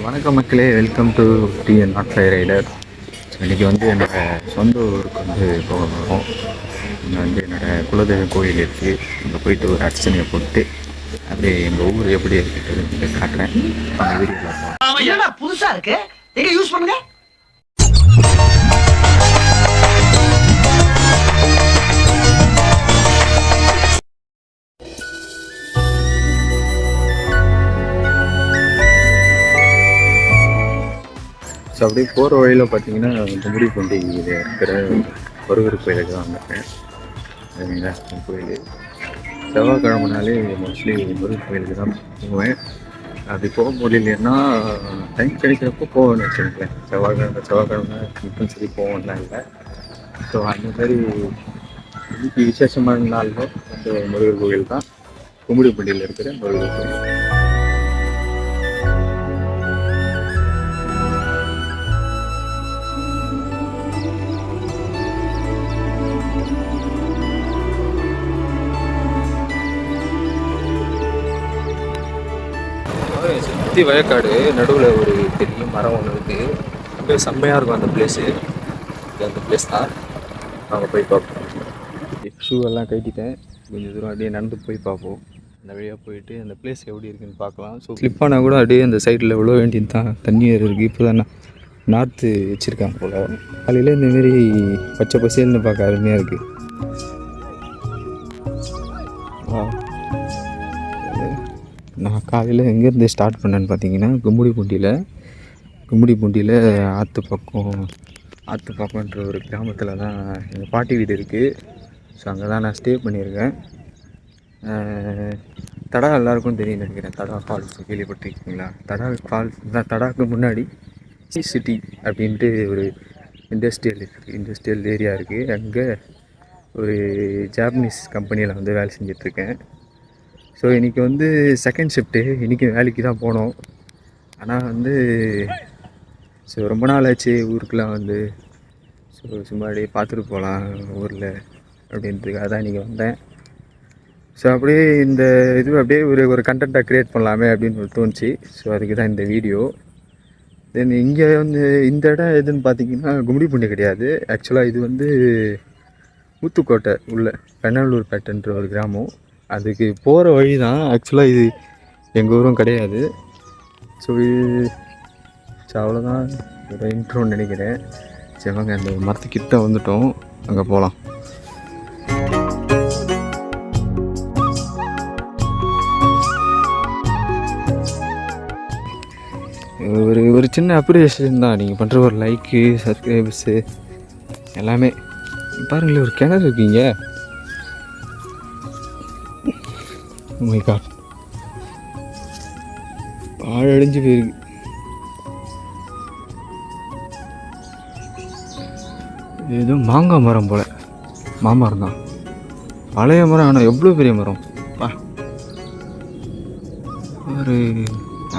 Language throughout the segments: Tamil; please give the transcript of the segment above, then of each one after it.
வணக்கம் மக்களே, வெல்கம் டு டிஎன் நாட் ஃபை ரைடர். இன்றைக்கி வந்து என்னோடய சொந்த ஊருக்கு வந்து போக போகிறோம். இங்கே வந்து என்னோடய குலதெய்வ கோயில் இருக்குது. அங்கே போயிட்டு ஒரு அர்ச்சனையை போட்டு அப்படியே எங்கள் ஊர் எப்படி இருக்குது காட்டுறேன். அந்த வீடியோவில் புதுசாக இருக்கு, எங்கே யூஸ் பண்ணுங்க. ஸோ அப்படியே போகிற வழியில் பார்த்தீங்கன்னா கும்மிடிப்பூண்டி இருக்கிற முருகர் கோயிலுக்கு தான் வந்திருக்கேன். சரிங்களா, கோயில் செவ்வாய்க்கிழமைனாலே மோஸ்ட்லி முருகர் கோயிலுக்கு தான் போவேன். அப்படி போக முடியலன்னா டைம் கிடைக்கிறப்போ போவேன்னு வச்சுருக்கேன். செவ்வாய்க்கிழமை கம்பல்சரி போவோம்லாம் இல்லை. ஸோ அந்த மாதிரி இன்னைக்கு விசேஷமான நாளில் அந்த முருகர் கோயில் தான் கும்மிடிப்பூண்டியில் இருக்கிற முருகர் கோயில். சுற்றி வயக்காடு, நடுவில் ஒரு பெரிய மரம் ஒன்று இருக்குது. அப்படியே செம்மையாக இருக்கும் அந்த பிளேஸு. அந்த பிளேஸ் தான் நாங்கள் போய் பார்ப்போம். ஷூ எல்லாம் கட்டிட்டேன். கொஞ்சம் தூரம் அப்படியே நடந்து போய் பார்ப்போம். அந்த வழியாக போயிட்டு அந்த பிளேஸ் எப்படி இருக்குதுன்னு பார்க்கலாம். ஸோ ஸ்லிப் ஆனால் கூட அப்படியே அந்த சைடில் விழ வேண்டியது தான். தண்ணி இருக்குது. இப்போ தான் நாற்று வச்சுருக்காங்க போல். காலையில் இந்தமாரி பச்சை பசேல்னு பார்க்க அருமையாக இருக்குது. நான் காலையில் எங்கேருந்து ஸ்டார்ட் பண்ணேன்னு பார்த்தீங்கன்னா கும்மிடிப்பூண்டியில் ஆற்றுப்பக்கம்ன்ற ஒரு கிராமத்தில் தான் எங்கள் பாட்டி வீடு இருக்குது. ஸோ அங்கே தான் நான் ஸ்டே பண்ணியிருக்கேன். தடா எல்லாருக்கும் தெரியும் நினைக்கிறேன். தடா ஃபால்ஸ் கேள்விப்பட்டிருக்கீங்களா? தடா ஃபால்ஸ் தான். தடாவுக்கு முன்னாடி சிட்டி அப்படின்ட்டு ஒரு இண்டஸ்ட்ரியல் ஏரியா இருக்குது. அங்கே ஒரு ஜாப்பனீஸ் கம்பெனியில் வந்து வேலை செஞ்சிட்ருக்கேன். ஸோ இன்றைக்கி வந்து செகண்ட் ஷிஃப்ட்டு. இன்றைக்கி வேலைக்கு தான் போனோம். ஆனால் வந்து ஸோ ரொம்ப நாள் ஆச்சு ஊருக்கெலாம் வந்து. ஸோ சும்மா அப்படியே பார்த்துட்டு போகலாம் ஊரில் அப்படின்றதுக்காக தான் இன்றைக்கி வந்தேன். ஸோ அப்படியே இந்த இது அப்படியே ஒரு கண்டென்ட்டாக க்ரியேட் பண்ணலாமே அப்படின்னு தோணுச்சு. ஸோ அதுக்கு தான் இந்த வீடியோ. தென் இங்கே வந்து இந்த இடம் எதுன்னு பார்த்தீங்கன்னா கும்மிடிப்பூண்டி கிடையாது. ஆக்சுவலாக இது வந்து ஊத்துக்கோட்டை உள்ள பெண்ணலூர்பேட்டைன்ற ஒரு கிராமம். அதுக்கு போகிற வழி தான். ஆக்சுவலாக இது எங்கள் ஊரும் கிடையாது. ஸோ அவ்வளோதான் ஒரு இன்ட்ரோன்னு நினைக்கிறேன். சரி வாங்க, அந்த மரத்துக்கிட்ட வந்துட்டோம், அங்கே போகலாம். ஒரு சின்ன அப்ரிசியேஷன் தான். நீங்கள் பண்ணுற ஒரு லைக்கு, சப்ஸ்கிரைபர்ஸு எல்லாமே. பாருங்களேன், ஒரு கிணறு இருக்கீங்க. Oh my God, பாழடைஞ்சு போயிருக்கு. ஏதோ மாங்காய் மரம் போல். மாமரம் தான், பழைய மரம். ஆனால் எவ்வளோ பெரிய மரம் பா. ஒரு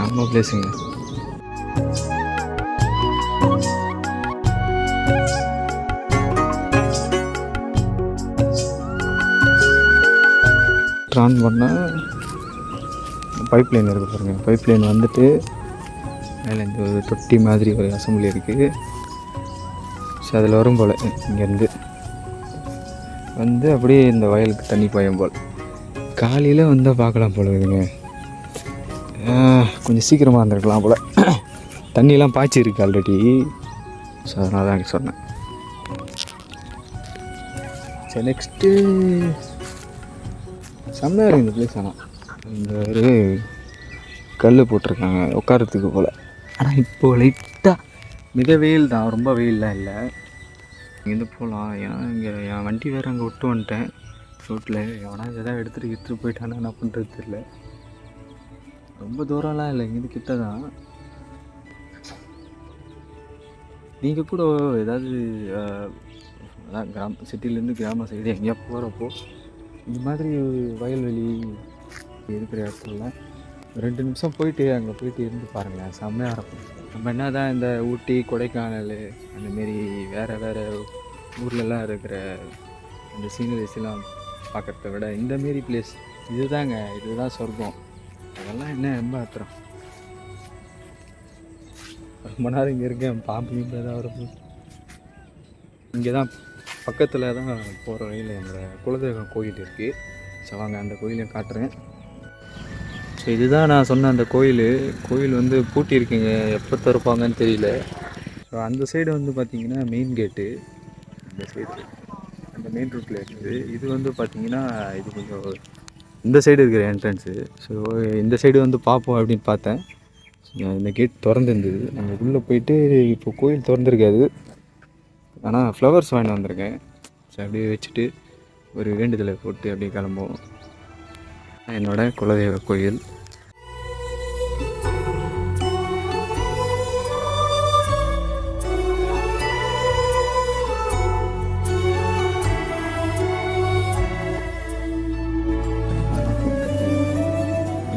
ஆமாம் பிளேஸுங்க. ஆன் பண்ணால் பைப் லைன் இருக்குது பாருங்கள். பைப் லைன் வந்துட்டு மேலே இந்த ஒரு தொட்டி மாதிரி ஒரு அசம்பிளி இருக்குது. ஸோ அதில் வரும் போல் இங்கேருந்து வந்து அப்படியே இந்த வயலுக்கு தண்ணி பாயும் போல். காலையில் வந்தால் பார்க்கலாம் போல் இதுங்க. கொஞ்சம் சீக்கிரமாக வந்துருக்கலாம் போல். தண்ணியெலாம் பாய்ச்சி இருக்குது ஆல்ரெடி. ஸோ அதனால தான் எனக்கு சொன்னேன். சரி, நெக்ஸ்ட்டு செம்மையாக இருக்குது இந்த பிளேஸ். ஆனால் இந்த ஒரு கல் போட்டிருக்காங்க உட்காரத்துக்கு போல். ஆனால் இப்போது லைட்டாக மிக வெயில் தான், ரொம்ப வெயிலெலாம் இல்லை. இங்கேருந்து போகலாம். ஏன்னா இங்கே என் வண்டி வேறு அங்கே விட்டு வந்துட்டேன் ரோட்டில். எவனா எதாவது எடுத்துகிட்டு போயிட்டானா என்ன பண்ணுறது தெரியல. ரொம்ப தூரம்லாம் இல்லை, இங்கேருந்து கிட்ட தான். நீங்கள் கூட ஏதாவது அதான் சிட்டிலேருந்து கிராம சைடு எங்கேயா போகிறப்போ இந்த மாதிரி வயல்வெளி இருக்கிற இடத்துல 2 நிமிஷம் போயிட்டு அங்கே போயிட்டு இருந்து பாருங்களேன், செம்மையாக இருக்கும். நம்ம என்ன தான் இந்த ஊட்டி, கொடைக்கானல் அந்தமாரி வேறு ஊர்லெலாம் இருக்கிற அந்த சீனரிஸ்லாம் பார்க்குறத விட இந்தமாரி பிளேஸ் இதுதான் சொர்க்கம். அதெல்லாம் என்ன ரொம்ப ஆத்திரம். ரொம்ப நேரம் இங்கே இருக்கேன், பாம்பையும் தான் வரும். இங்கே தான் பக்கத்தில் தான் போகிற வழியில் என்னோடய குலதெய்வம் கோயில் இருக்குது. ஸோ வாங்க அந்த கோயிலையும் காட்டுறேன். ஸோ இதுதான் நான் சொன்ன அந்த கோயில் வந்து பூட்டி இருக்குங்க, எப்போ திறப்பாங்கன்னு தெரியல. ஸோ அந்த சைடு வந்து பார்த்திங்கன்னா மெயின் கேட்டு, அந்த சைடு அந்த மெயின் ரோட்டில் இருக்குது. இது வந்து பார்த்திங்கன்னா இது கொஞ்சம் இந்த சைடு இருக்கிற என்ட்ரன்ஸு. ஸோ இந்த சைடு வந்து பார்ப்போம் அப்படின்னு பார்த்தேன். இந்த கேட் திறந்துருந்தது. நாங்கள் உள்ளே போயிட்டு இப்போ கோயில் திறந்துருக்காது, ஆனால் ஃப்ளவர்ஸ் வாங்கிட்டு வந்திருக்கேன். ஸோ அப்படியே வச்சுட்டு ஒரு வேண்டுதலை போட்டு அப்படியே கிளம்புவோம். என்னோடய குலதெய்வ கோயில்.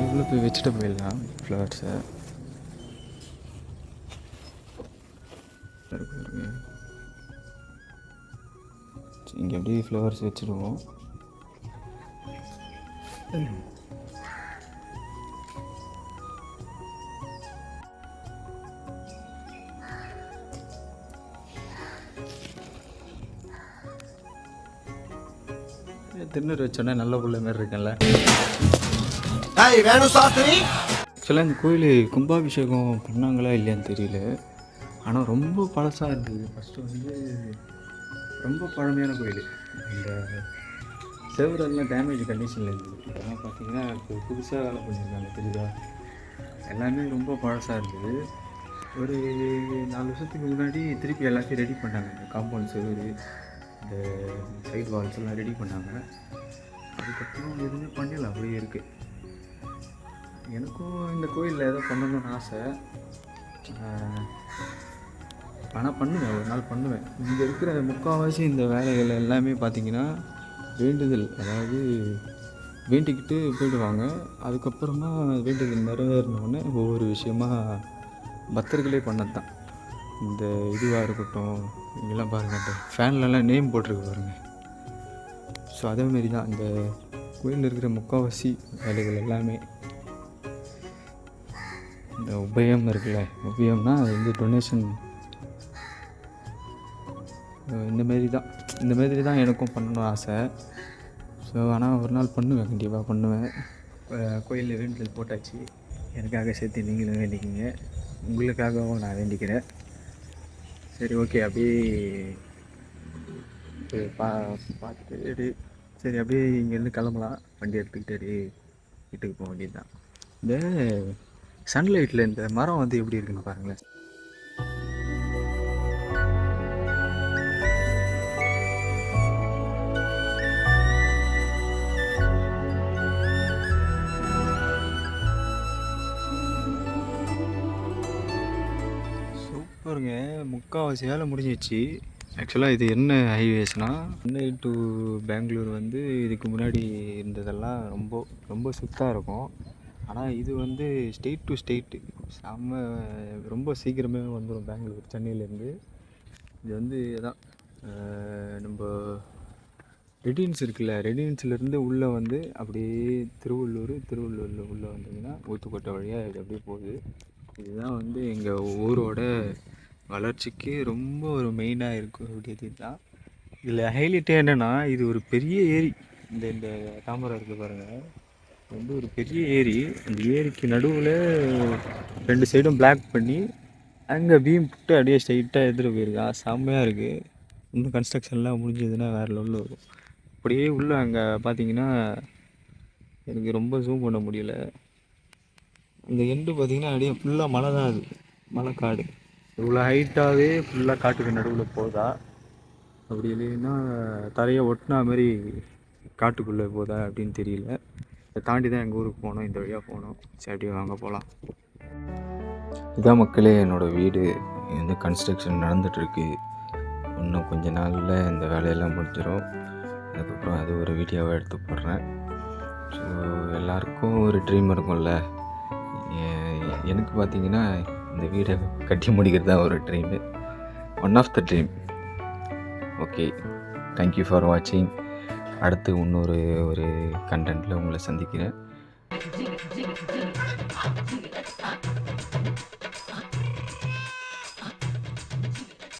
இவ்வளோ போய் வச்சுட்டு போயிடலாம் ஃப்ளவர்ஸை. இங்கே அப்படியே ஃப்ளவர்ஸ் வச்சுடுவோம். திருநூறு வச்சோன்னே நல்ல புள்ள மாதிரி இருக்கேன்ல. ஆக்சுவலாக இந்த கோயில் கும்பாபிஷேகம் பண்ணாங்களா இல்லையான்னு தெரியல, ஆனால் ரொம்ப பழசாக இருந்தது. ஃபஸ்ட்டு வந்து ரொம்ப பழமையான கோயில். இந்த செவரெல்லாம் டேமேஜ் கண்டிஷனில் இருந்தது. இதெல்லாம் பார்த்தீங்கன்னா இப்போ புதுசாக வேலை பண்ணியிருக்காங்க, தெரியுதா? எல்லாமே ரொம்ப பழசாக இருந்தது. ஒரு 4 வருஷத்துக்கு முன்னாடி திருப்பி எல்லாத்தையும் ரெடி பண்ணாங்க. இந்த காம்பவுண்ட் செவரு, இந்த சைடு வால்ஸ் எல்லாம் ரெடி பண்ணாங்க. அதுக்கப்புறம் எதுவுமே பண்ணல, அப்படியே இருக்குது. எனக்கும் இந்த கோயிலில் ஏதோ பண்ணணும்னு ஆசை, ஆனால் பண்ணுவேன், ஒரு நாள் பண்ணுவேன். இங்கே இருக்கிற முக்கால்வாசி இந்த வேலைகள் எல்லாமே பார்த்திங்கன்னா வேண்டுதல், அதாவது வேண்டிக்கிட்டு போயிடுவாங்க. அதுக்கப்புறமா வேண்டுதல் நிறைவேறினோடனே ஒவ்வொரு விஷயமாக பக்தர்களே பண்ணது தான். இந்த இதுவாக இருக்கட்டும், இங்கெல்லாம் பாருங்கள், ஃபேன்லலாம் நேம் போட்டிருக்கு பாருங்கள். ஸோ அதேமாரி தான் இந்த கோயிலில் இருக்கிற முக்கால்வாசி வேலைகள் எல்லாமே. இந்த உபயம் இருக்குல்ல, உபயம்னா அது வந்து டொனேஷன். இந்த மாரி தான் எனக்கும் பண்ணணும் ஆசை. ஸோ ஆனால் ஒரு நாள் பண்ணுவேன், கண்டிப்பாக பண்ணுவேன். கோயிலில் வேண்டுதல் போட்டாச்சு. எனக்காக சேர்த்து நீங்களும் வேண்டிக்கிங்க, உங்களுக்காகவும் நான் வேண்டிக்கிறேன். சரி, ஓகே. அப்படியே பார்த்துட்டு சரி அப்படியே இங்கேருந்து கிளம்பலாம். வண்டி எடுத்துக்கிட்டு அப்படியே வீட்டுக்கு போக வேண்டியது தான். இந்த சன்லைட்டில் இந்த மரம் வந்து எப்படி இருக்குன்னு பாருங்களேன். சூப்பருங்க, முக்கால்வாசி வேலை முடிஞ்சிச்சு. ஆக்சுவலாக இது என்ன ஹைவேஸ்னால், சென்னை டு பெங்களூர் வந்து இதுக்கு முன்னாடி இருந்ததெல்லாம் ரொம்ப ரொம்ப சுத்தாக இருக்கும். ஆனால் இது வந்து ஸ்டேட் டு ஸ்டேட்டு ரொம்ப சீக்கிரமே வந்துடும் பெங்களூர், சென்னையிலேருந்து. இது வந்து அதான் நம்ம ரெடின்ஸ் இருக்குல்ல, ரெடின்ஸ்லேருந்து உள்ளே வந்து அப்படியே திருவள்ளூரில் உள்ளே வந்தீங்கன்னா ஊத்துக்கோட்டை வழியாக இது அப்படியே போகுது. இதுதான் வந்து எங்கள் ஊரோட வளர்ச்சிக்கு ரொம்ப ஒரு மெயினாக இருக்கக்கூடியது தான். இதில் ஹைலைட்டே என்னென்னா, இது ஒரு பெரிய ஏரி. இந்த தாமரை இருக்குது பாருங்கள், வந்து ஒரு பெரிய ஏரி. அந்த ஏரிக்கு நடுவில் 2 சைடும் பிளாக் பண்ணி அங்கே பீம் போட்டு அப்படியே ஸ்ட்ரைட்டாக எடுத்துகிட்டு போயிருக்கா. செம்மையாக இருக்குது. இன்னும் கன்ஸ்ட்ரக்ஷன்லாம் முடிஞ்சதுன்னா வேறு லெவலில் இருக்கும். அப்படியே உள்ளே அங்கே பார்த்தீங்கன்னா எனக்கு ரொம்ப ஜூம் பண்ண முடியல. அந்த எண்டு பார்த்திங்கன்னா அப்படியே ஃபுல்லாக மலை தான், அது மலைக்காடு. இவ்வளோ ஹைட்டாகவே ஃபுல்லாக காட்டுக்கு நடுவில் போதா, அப்படி இல்லைன்னா தரையை ஒட்டினா மாதிரி காட்டுக்குள்ளே போதா அப்படின்னு தெரியல. இதை தாண்டி தான் எங்கள் ஊருக்கு போகணும், இந்த வழியாக போகணும். சரி, அப்படியே வாங்க போகலாம். இதான் மக்களே என்னோடய வீடு. இது வந்து கன்ஸ்ட்ரக்ஷன் நடந்துகிட்ருக்கு. இன்னும் கொஞ்ச நாளில் இந்த வேலையெல்லாம் முடிஞ்சிடும். அதுக்கப்புறம் அது ஒரு வீடியோவை எடுத்து போடுறேன். ஸோ எல்லாருக்கும் ஒரு ட்ரீம் இருக்கும்ல. எனக்கு பார்த்திங்கன்னா இந்த வீடை கட்டி முடிக்கிறது தான் ஒரு dream, one of the dream. Okay, thank you for வாட்சிங். அடுத்து இன்னொரு கண்டென்ட்டில் உங்களை சந்திக்கிறேன்.